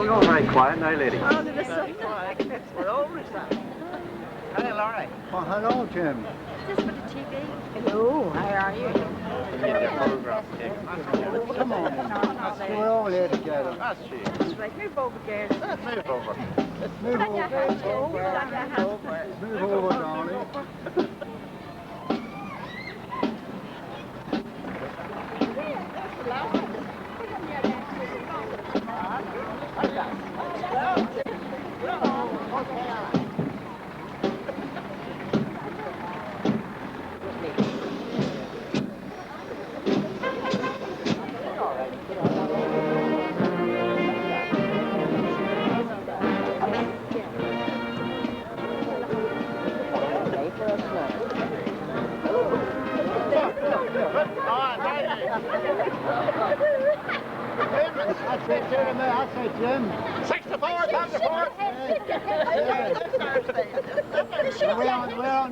you're very quiet now, lady. Oh, there was something. We're over it, Sam. Hello, Laurie. Oh, hello, Jim. Just for the TV. Hello, how are you? Come on. We're all here together. That's cheap. That's right, move over, girls. Let's move over. Let's move over. Move over, darling. I say Jim. 64, time to four. We're on.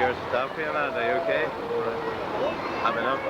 your staff here, lad? Are you okay? Have enough?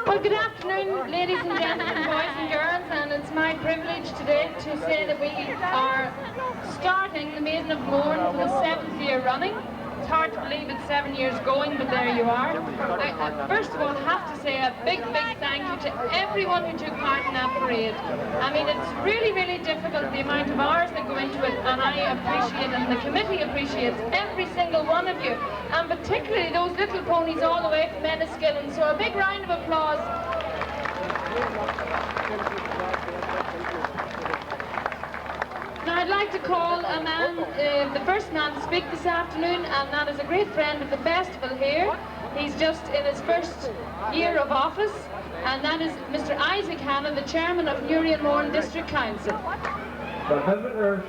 Well, good afternoon, ladies and gentlemen, boys and girls, and it's my privilege today to say that we are starting the Maiden of Mournes for the 7th year running. It's hard to believe it's 7 years going, but there you are. I first of all have to say a big, big thank you to everyone who took part in that parade. I mean, it's really, really difficult, the amount of hours that go into it, and I appreciate, and the committee appreciates every single one of you, and particularly those little ponies all the way from Enniskillen. So a big round of applause. Now I'd like to call a man, the first man to speak this afternoon, and that is a great friend of the festival here. He's just in his first year of office, and that is Mr. Isaac Hannon, the chairman of Maiden of Mournes District Council. The visitors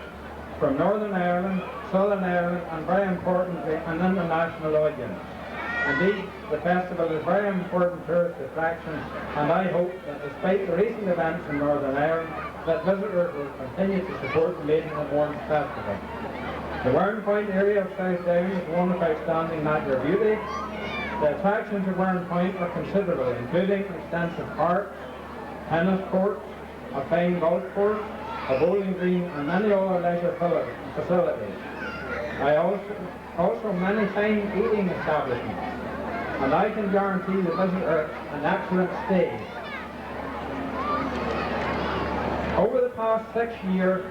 from Northern Ireland, Southern Ireland, and very importantly, an international audience. Indeed, the festival is a very important tourist attraction, and I hope that despite the recent events in Northern Ireland, that visitors will continue to support the Maiden of Mournes Festival. The Warrenpoint area of South Down is one of outstanding natural beauty. The attractions of Warrenpoint are considerable, including extensive parks, tennis courts, a fine golf course, a bowling green, and many other leisure facilities. Also many fine eating establishments, and I can guarantee the visitor an excellent stay. Over the past 6 years,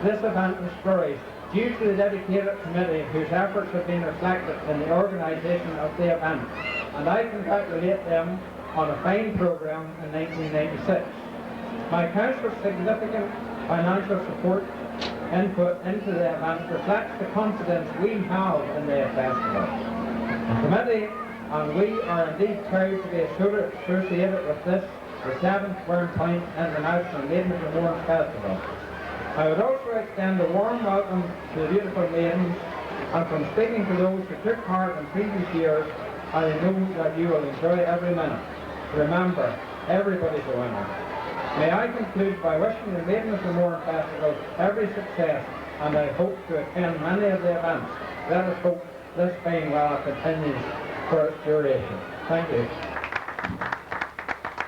this event has flourished due to the dedicated committee whose efforts have been reflected in the organisation of the event, and I congratulate them on a fine programme in 1996. My council's significant financial support input into the event reflects the confidence we have in the festival. The committee and we are indeed proud to be associated with this, the 7th Warrenpoint International Maiden of Mournes Festival. I would also extend a warm welcome to the beautiful maidens, and from speaking to those who took part in previous years, I know that you will enjoy every minute. Remember, everybody's a winner. May I conclude by wishing the Maiden of the Mournes Festival every success, and I hope to attend many of the events. Let us hope this fine weather continues for its duration. Thank you.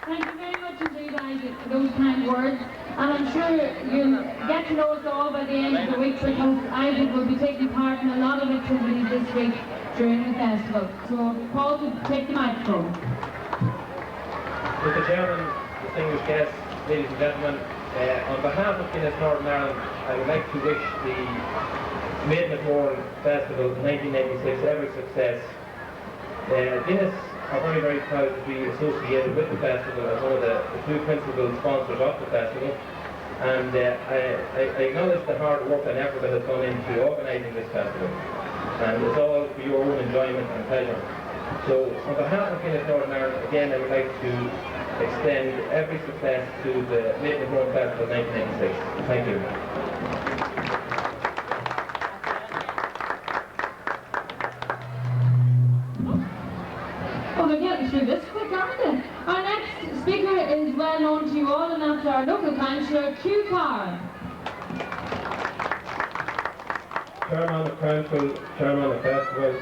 Thank you very much indeed, Isaac, for those kind words. And I'm sure you'll get to know us all by the end of the week, because Isaac will be taking part in a lot of activities this week during the festival. So, Paul, to take the microphone. Mr. Chairman, distinguished guests, ladies and gentlemen, on behalf of Guinness Northern Ireland, I would like to wish the Maiden of Mournes Festival 1996 every success. Guinness are very, very proud to be associated with the festival as one of the two principal sponsors of the festival, and I acknowledge the hard work and effort that has gone into organising this festival, and it's all for your own enjoyment and pleasure. So on behalf of Guinness Northern Ireland, again I would like to extend every success to the Maiden of Mournes Festival 1996. Thank you. Oh, they're getting through this quick, aren't they? Our next speaker is well known to you all, and that's our local councillor, Q Carr. Chairman of Council, Chairman of Festival,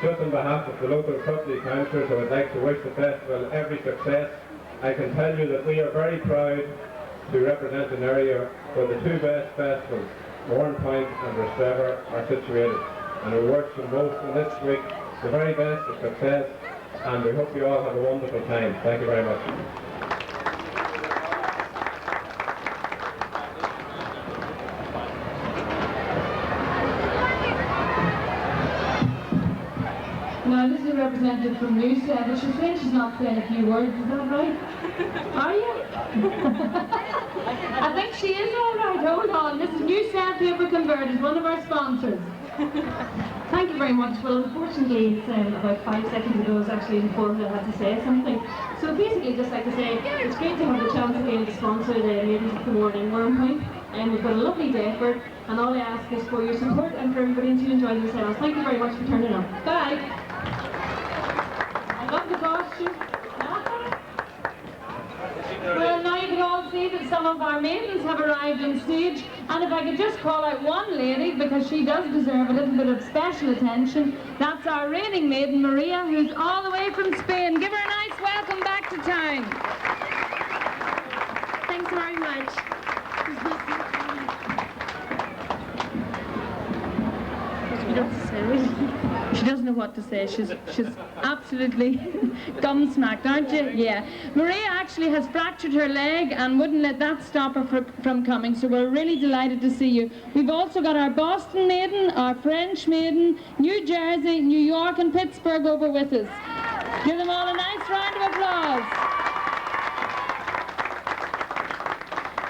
just on behalf of the local property councillors, I would like to wish the festival every success. I can tell you that we are very proud to represent an area where the two best festivals, Warrenpoint and Rostrevor, are situated. And we wish them both in this week the very best of success, and we hope you all have a wonderful time. Thank you very much. Now, this is a representative from Newstead, but she's saying she's not saying a few words, is that right? Are you? I think she is all right, hold on. This is Newstead Paper Converters, one of our sponsors. Thank you very much. Well, unfortunately, it's about 5 seconds ago I was actually informed I had to say something. So basically, just like to say, it's great to have the chance again to sponsor the Maiden of Mournes in Warrenpoint, and we've got a lovely day for it, and all I ask is for your support and for everybody to enjoy themselves. Thank you very much for turning up. Bye! I love the costume. Well, now you can all see that some of our maidens have arrived on stage, and if I could just call out one lady, because she does deserve a little bit of special attention, that's our reigning maiden, Maria, who's all the way from Spain. Give her a nice welcome back to town. Thanks very much. She doesn't know what to say. She's absolutely gum-smacked, aren't you? Yeah. Maria actually has fractured her leg and wouldn't let that stop her from coming, so we're really delighted to see you. We've also got our Boston maiden, our French maiden, New Jersey, New York and Pittsburgh over with us. Give them all a nice round of applause.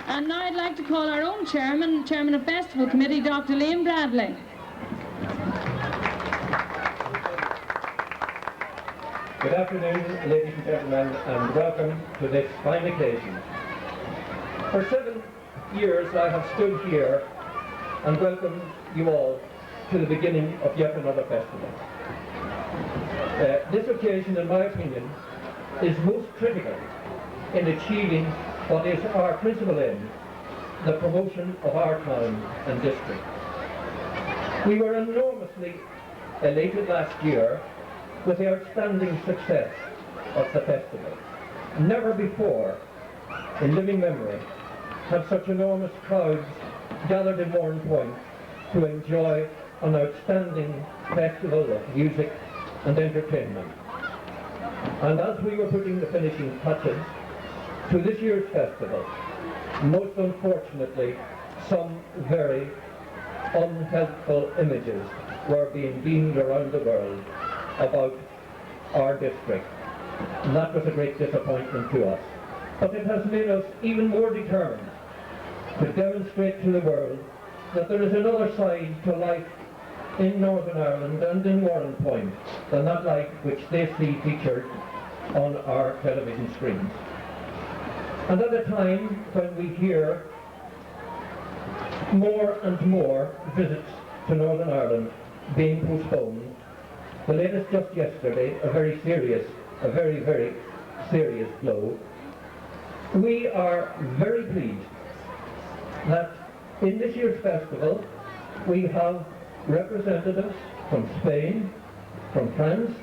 And now I'd like to call our own chairman of Festival Committee, Dr. Liam Bradley. Good afternoon, ladies and gentlemen, and welcome to this fine occasion. For 7 years I have stood here and welcome you all to the beginning of yet another festival. This occasion, in my opinion, is most critical in achieving what is our principal aim, the promotion of our town and district. We were enormously elated last year with the outstanding success of the festival. Never before, in living memory, have such enormous crowds gathered in Warrenpoint to enjoy an outstanding festival of music and entertainment. And as we were putting the finishing touches to this year's festival, most unfortunately, some very unhelpful images were being beamed around the world about our district. And that was a great disappointment to us. But it has made us even more determined to demonstrate to the world that there is another side to life in Northern Ireland and in Warrenpoint than that life which they see featured on our television screens. And at a time when we hear more and more visits to Northern Ireland being postponed, the latest just yesterday, a very, very serious blow, we are very pleased that in this year's festival we have representatives from Spain, from France,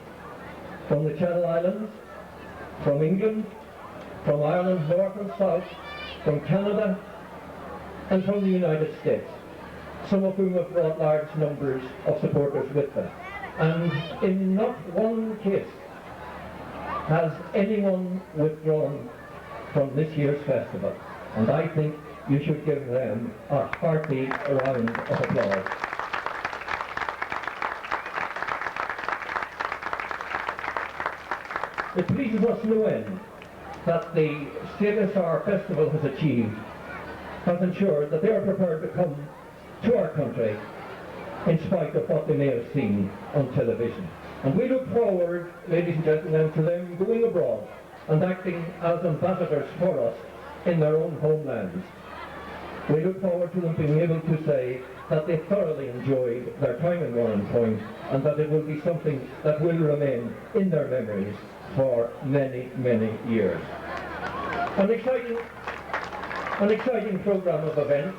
from the Channel Islands, from England, from Ireland north and south, from Canada, and from the United States, some of whom have brought large numbers of supporters with them. And in not one case has anyone withdrawn from this year's festival. And I think you should give them a hearty round of applause. It pleases us no end that the status our festival has achieved has ensured that they are prepared to come to our country in spite of what they may have seen on television. And we look forward, ladies and gentlemen, to them going abroad and acting as ambassadors for us in their own homelands. We look forward to them being able to say that they thoroughly enjoyed their time in Warrenpoint and that it will be something that will remain in their memories for many, many years. An exciting programme of events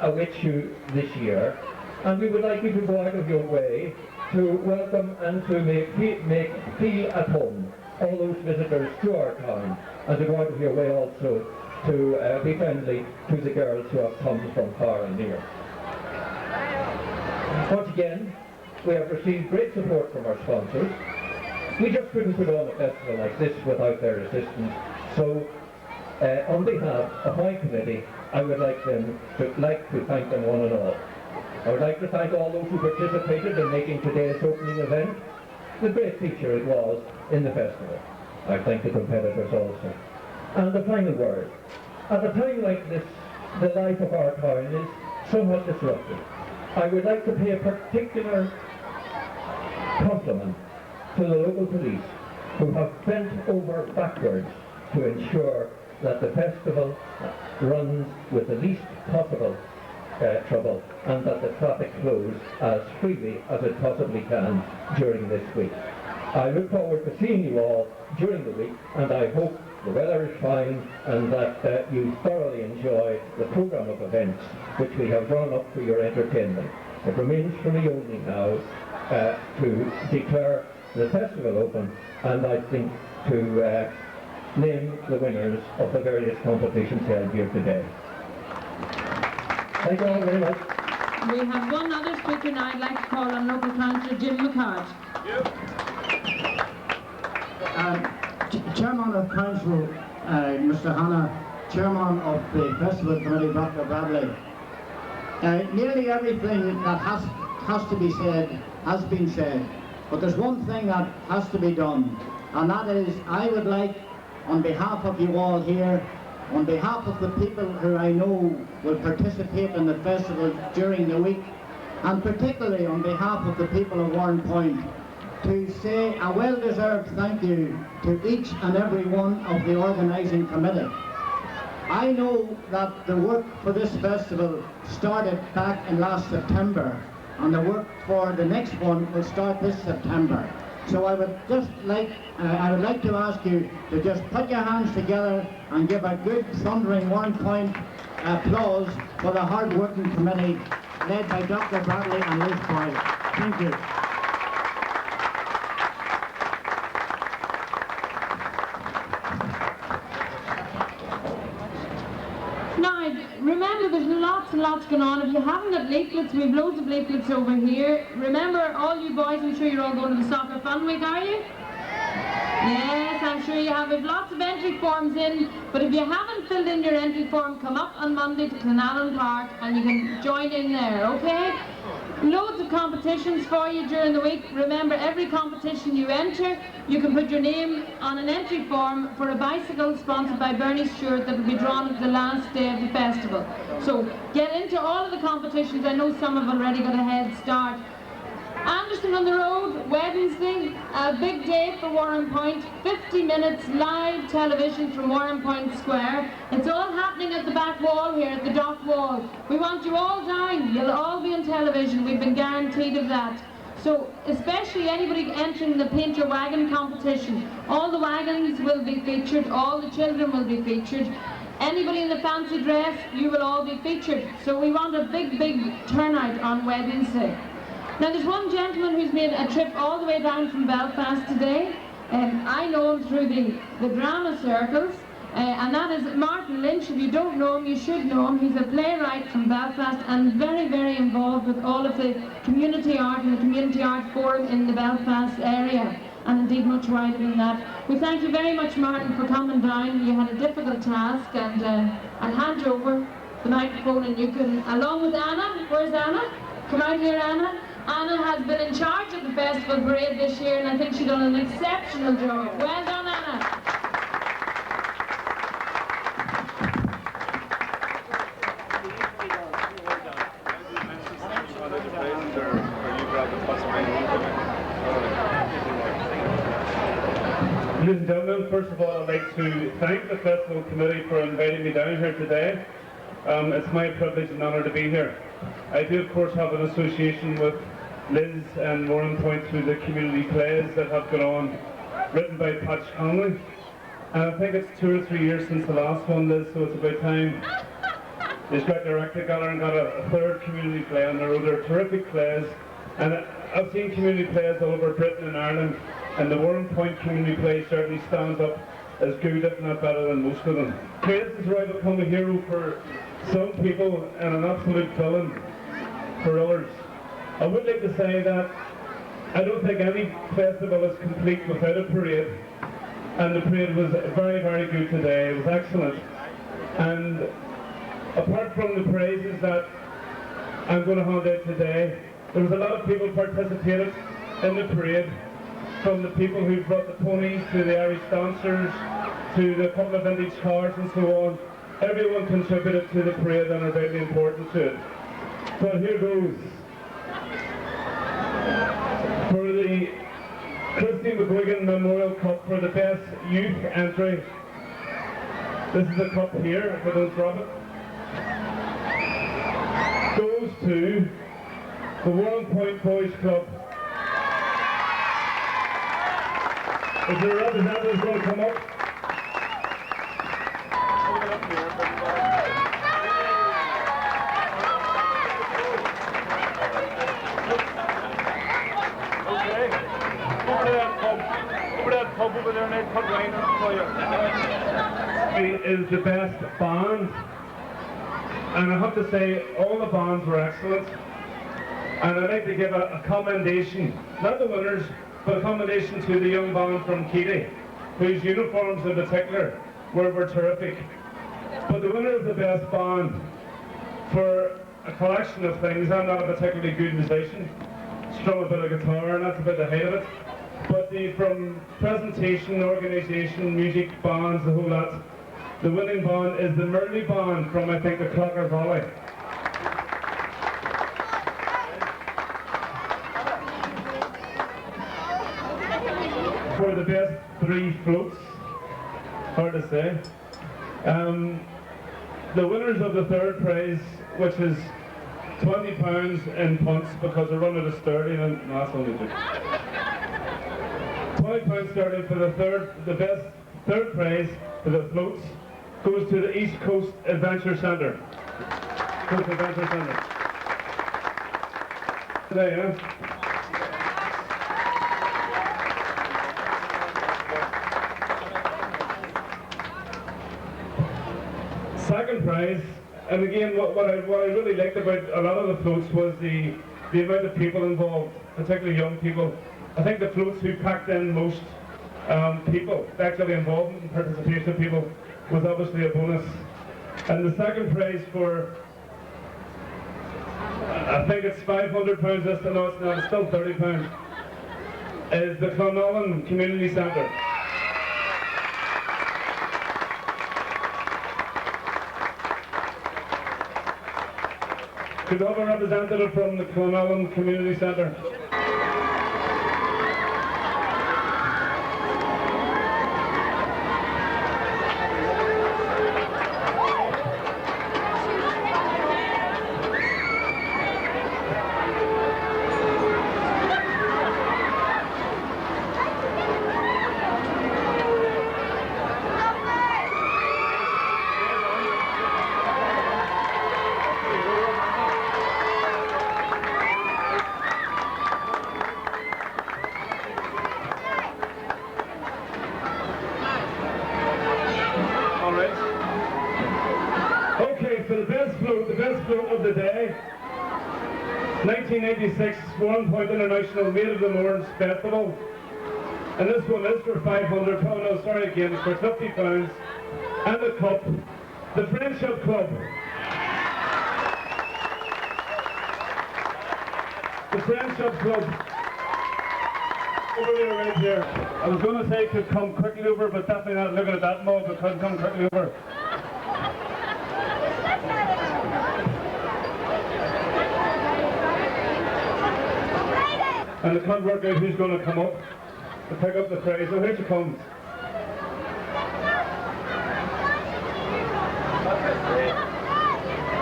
awaits you this year, and we would like you to go out of your way to welcome and to make feel at home all those visitors to our town, and to go out of your way also to be friendly to the girls who have come from far and near. Once again, we have received great support from our sponsors. We just couldn't put on a festival like this without their assistance, so on behalf of my committee, I would like to thank them one and all. I would like to thank all those who participated in making today's opening event the great feature it was in the festival. I thank the competitors also. And the final word. At a time like this, the life of our town is somewhat disrupted. I would like to pay a particular compliment to the local police who have bent over backwards to ensure that the festival runs with the least possible trouble and that the traffic flows as freely as it possibly can during this week. I look forward to seeing you all during the week, and I hope the weather is fine and that you thoroughly enjoy the programme of events which we have drawn up for your entertainment. It remains for me only now to declare the festival open, and I think to name the winners of the various competitions held here today. Thank you all very much. We have one other speaker now. I'd like to call on local councillor Jim McCart. Chairman of Council, Mr. Hanna, Chairman of the Festival Committee, Dr. Bradley. Nearly everything that has to be said has been said, but there's one thing that has to be done, and that is I would like, on behalf of you all here, on behalf of the people who I know will participate in the festival during the week, and particularly on behalf of the people of Warrenpoint, to say a well-deserved thank you to each and every one of the organising committee. I know that the work for this festival started back in last September, and the work for the next one will start this September. So I would like to ask you to just put your hands together and give a good thundering Warrenpoint applause for the hard-working committee led by Dr. Bradley and Liz Boyle. Thank you. Now, remember there's lots and lots going on. If you haven't got leaflets, we've loads of leaflets over here. Remember, all you boys, I'm sure you're all going to the soccer fun week, are you? Yes, I'm sure you have. We've lots of entry forms in, but if you haven't filled in your entry form, come up on Monday to Clonallen Park and you can join in there, okay? Loads of competitions for you during the week. Remember, every competition you enter, you can put your name on an entry form for a bicycle sponsored by Bernie Stewart that will be drawn at the last day of the festival. So get into all of the competitions. I know some have already got a head start. Anderson on the Road, Wednesday, a big day for Warrenpoint, 50 minutes live television from Warrenpoint Square. It's all happening at the back wall here, at the dock wall. We want you all down, you'll all be on television, we've been guaranteed of that. So, especially anybody entering the Paint Your Wagon competition, all the wagons will be featured, all the children will be featured. Anybody in the fancy dress, you will all be featured. So we want a big, big turnout on Wednesday. Now there's one gentleman who's made a trip all the way down from Belfast today. I know him through the drama circles, and that is Martin Lynch. If you don't know him, you should know him. He's a playwright from Belfast and very, very involved with all of the community art and the community art forum in the Belfast area, and indeed much wider than that. We thank you very much, Martin, for coming down. You had a difficult task, and I'll hand you over the microphone and you can, along with Anna. Where's Anna? Come out here, Anna. Anna has been in charge of the festival parade this year, and I think she's done an exceptional job. Well done, Anna. Ladies and gentlemen, first of all I'd like to thank the Festival Committee for inviting me down here today. It's my privilege and honour to be here. I do of course have an association with Liz and Warrenpoint through the community plays that have gone on, written by Patch Conley. And I think it's 2 or 3 years since the last one, Liz, so it's about time they've got directed together and got a third community play on the road. They're terrific plays, and I've seen community plays all over Britain and Ireland, and the Warrenpoint community play certainly stands up as good, if not better, than most of them. This is where I become a hero for some people and an absolute villain for others. I would like to say that I don't think any festival is complete without a parade, and the parade was very, very good today. It was excellent. And apart from the prizes that I'm going to hand out today, there was a lot of people participated in the parade, from the people who brought the ponies to the Irish dancers to the couple of vintage cars and so on. Everyone contributed to the parade and are very important to it. So here goes. For the Christy McGuigan Memorial Cup for the best youth entry, this is the cup here, if I don't drop it, goes to the Warrenpoint Boys Club. Is there a representative going to come up? Over there and I'd put wine on for you. Is the best band, and I have to say all the bands were excellent, and I'd like to give a commendation, not the winners, but a commendation to the young band from Keady, whose uniforms in particular were terrific. But the winner of the best band, for a collection of things, I'm not a particularly good musician, strum a bit of guitar and that's about the height of it. But from presentation, organisation, music, bands, the whole lot, the winning band is the Merley Band from, I think, the Clocker Valley. For the best 3 floats, hard to say. The winners of the third prize, which is £20 in punts, because they're running at sterling, and no, that's only good. £20 sterling for the best third prize for the floats, goes to the East Coast Adventure Centre. Coast Adventure Centre. There, yeah. Second prize, and again, what I really liked about a lot of the floats was the amount of people involved, particularly young people. I think the floats who packed in most people, actually involvement and participation of people, was obviously a bonus. And the second prize for, I think it's £500 this time, no, it's still £30, is the Clonallen Community Centre. Could we have a representative from the Clonallen Community Centre? Float of the day, 1986 Warrenpoint International Maiden of Mournes Festival, and this one is for £500. Oh no, sorry again, it's for £50, and the cup, the Friendship Club. The Friendship Club. Over here, right here. I was going to say could come quickly over, but definitely not looking at that mug, but couldn't come quickly over. And I can't work out who's going to come up to pick up the prize. So here she comes.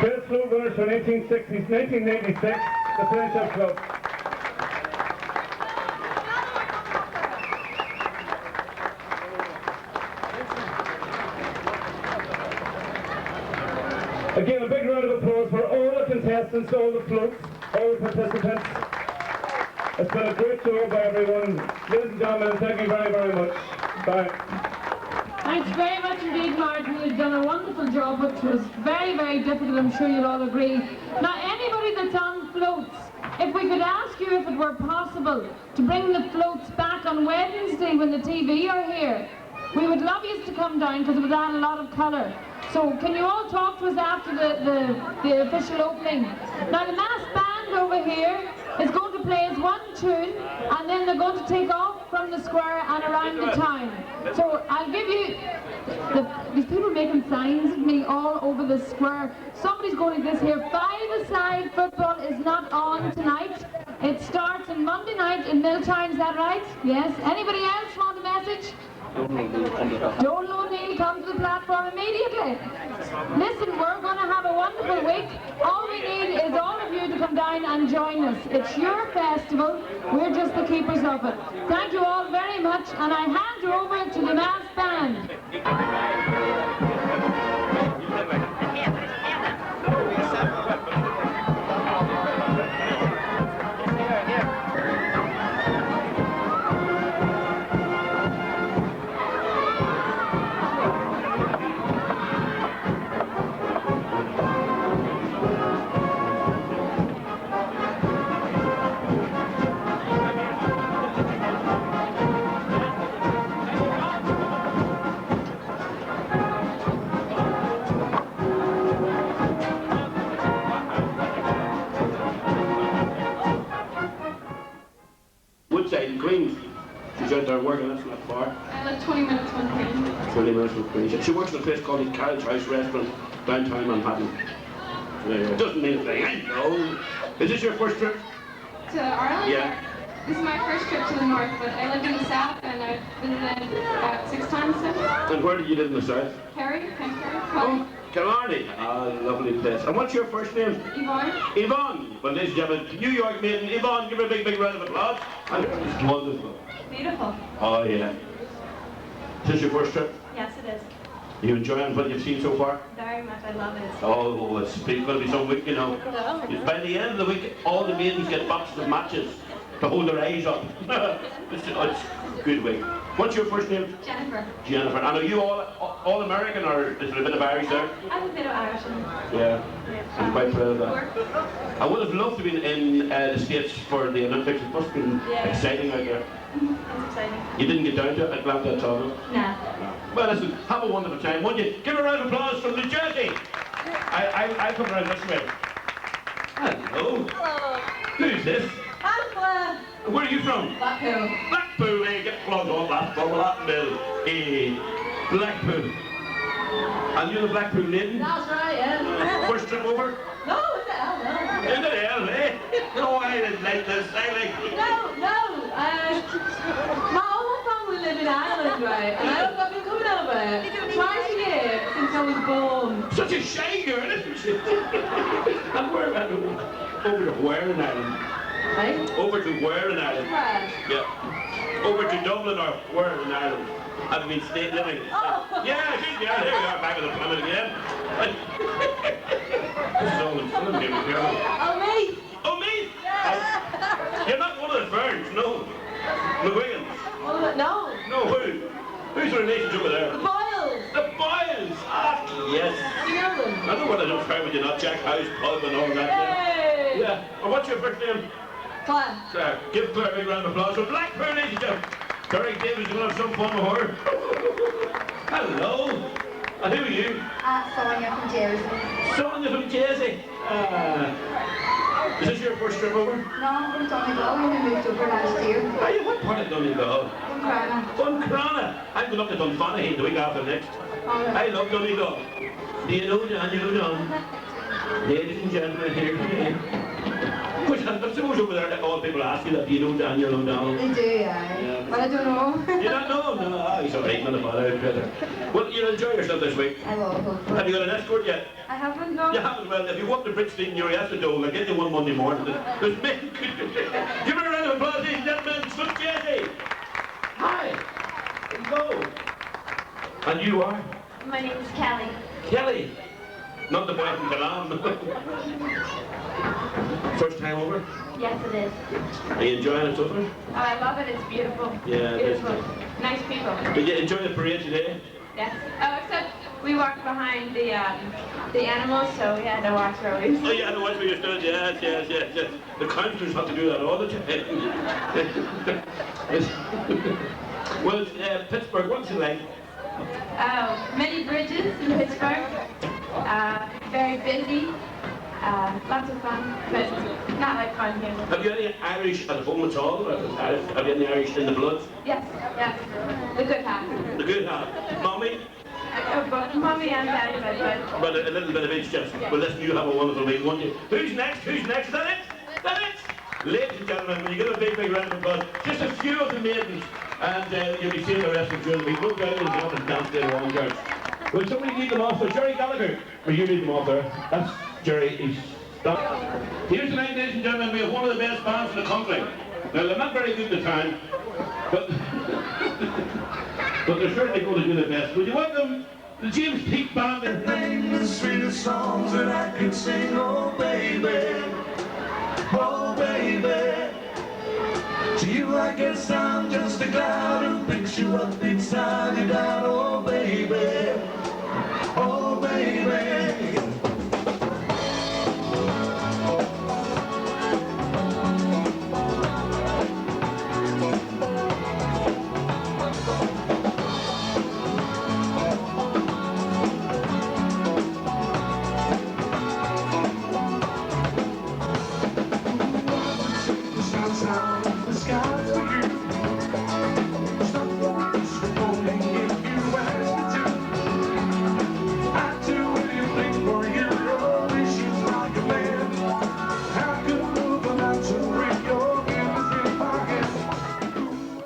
Best float winners for 1996, the Friendship Club. Again, a big round of applause for all the contestants, all the floats, all the participants. It's been a great show by everyone. Ladies and gentlemen, thank you very, very much. Bye. Thanks very much indeed, Martin. You've done a wonderful job, which was very, very difficult. I'm sure you'll all agree. Now, anybody that's on floats, if we could ask you if it were possible to bring the floats back on Wednesday when the TV are here, we would love you to come down because it would add a lot of colour. So can you all talk to us after the official opening? Now, the mass band over here is going to play us one tune, and then they're going to take off from the square and around the town. So I'll give you, these people making signs at me all over the square. Somebody's going to this here, five-a-side football is not on tonight. It starts on Monday night in Milltown, is that right? Yes. Anybody else want a message? Don't O'Neill, come to the platform immediately. Listen, we're going to have a wonderful week. All we need is all of you to come down and join us. It's your festival. We're just the keepers of it. Thank you all very much, and I hand you over to the mass band. In Queens. She's out there working, that's not far. Like 20 minutes from Queens. 20 minutes from Queens. She works in a place called the Carriage House Restaurant downtown Manhattan. It doesn't mean a thing, I know. Is this your first trip? To Ireland? Yeah. This is my first trip to the north, but I lived in the south and I've visited about 6 times since. And where did you live in the south? Kerry, Kerry. Oh, Killarney. Ah, lovely place. And what's your first name? Yvonne. Yvonne. Well, ladies and gentlemen, New York maiden Yvonne. Give her a big, big round of applause. And it's wonderful. Beautiful. Oh, yeah. Is this your first trip? Yes, it is. You enjoying what you've seen so far? Very much. I love it. Oh, it's going to be some week, you know. By the end of the week, all the maidens get boxes of matches to hold their eyes up. It's a good week. What's your first name? Jennifer. Jennifer. And are you all American, or is there a bit of Irish there? I'm a bit of Irish. Yeah. I'm quite proud of that. I would have loved to be in the States for the Olympics. It must have been exciting out there. It's exciting. You didn't get down to Atlanta at all? Nah. Well, listen, have a wonderful time, won't you? Give a round of applause from New Jersey. I'll come around this way. Hello. Hello. Who's this? I'm Claire. Where are you from? Blackpool. Blackpool, eh? Get plugged on that bubble, that mill. Eh, Blackpool. And you're the Blackpool maiden? That's right, yeah. First trip over? No, is it? Oh, no. In the hell, eh? No, I didn't like this. I like... No. My whole family live in Ireland, right? And I've been coming over twice a year since I was born. Such a shy girl, isn't she? And over to where in Ireland? Right? Over to where in Ireland? Where? Yeah. Over to Dublin or where in Ireland? Have you been state living? Oh. Yeah, here we are, back in the planet again. Someone gave me careful. Oh, me? Oh, me? Yeah. You're not one of the Ferns, no. McGuigan's. No. No, who? Who's the relations over there? The Boyles. The Boyles! Ah, yes. You know them? I know what I don't care with you, not Jack House, pub and all that. Hey. Yeah. And what's your first name? Claire. Claire. Give Claire a big round of applause for Blackpool, ladies and gentlemen. Derek Davis is going to have some fun with her. Hello. And who are you? Sonia from Jersey. Sonia from Jersey. Is this your first trip over? No, I'm from Donegal. We moved over last year. Are you what part of Donegal? From Buncrana. I'm going up to Dunfanaghy the week after next. I love Donegal. Do you know John? Ladies and gentlemen, here today. Which I suppose over there all people ask you that, do you know Daniel O'Donnell? They do, yeah. But I don't know. You don't know? No, he's alright, not a bother. Well, you'll enjoy yourself this week. I will, hopefully. Have you got an escort yet? I haven't, no. You haven't? Well, if you walk to Brixton and you're at the door, I'll get you one Monday morning. There's men. Give her a round of applause, ladies and gentlemen. From Jersey. Hi. There you go. And you are? My name is Kelly. Kelly. Not the boy from Kalam. First time over? Yes, it is. Are you enjoying it so far? Oh, I love it. It's beautiful. Yeah, it is. Beautiful. Nice people. Did you enjoy the parade today? Yes. Oh, except we walked behind the animals, so we had to watch where we Oh, yeah, the ones where you stood. Yes. The councillors have to do that all the time. Well, Pittsburgh, what's it like? Many bridges in Pittsburgh. Very busy. Lots of fun, but not like fun here. Have you any Irish at home at all? Have you any Irish in the blood? Yes. The good half. The good half. Mommy? Both mommy and daddy, But a little bit of each just. Well, listen, you have a wonderful week, won't you? Who's next? Is that it? Ladies and gentlemen, when you get a big, big round of applause, just a few of the maidens, and you'll be seeing the rest of during the week. Look down and up and down there, one girl. Will somebody lead them off? So Jerry Gallagher, or you lead them off there? That's Jerry. He's stopped. Here's tonight, ladies and gentlemen, we have one of the best bands in the country. Now, they're not very good at the time, but but they're certainly going to do their best. Would you welcome the James Peake Band? Name the sweetest songs that I could sing, oh baby, oh baby. To you I guess I'm just a cloud who picks you up inside and out, oh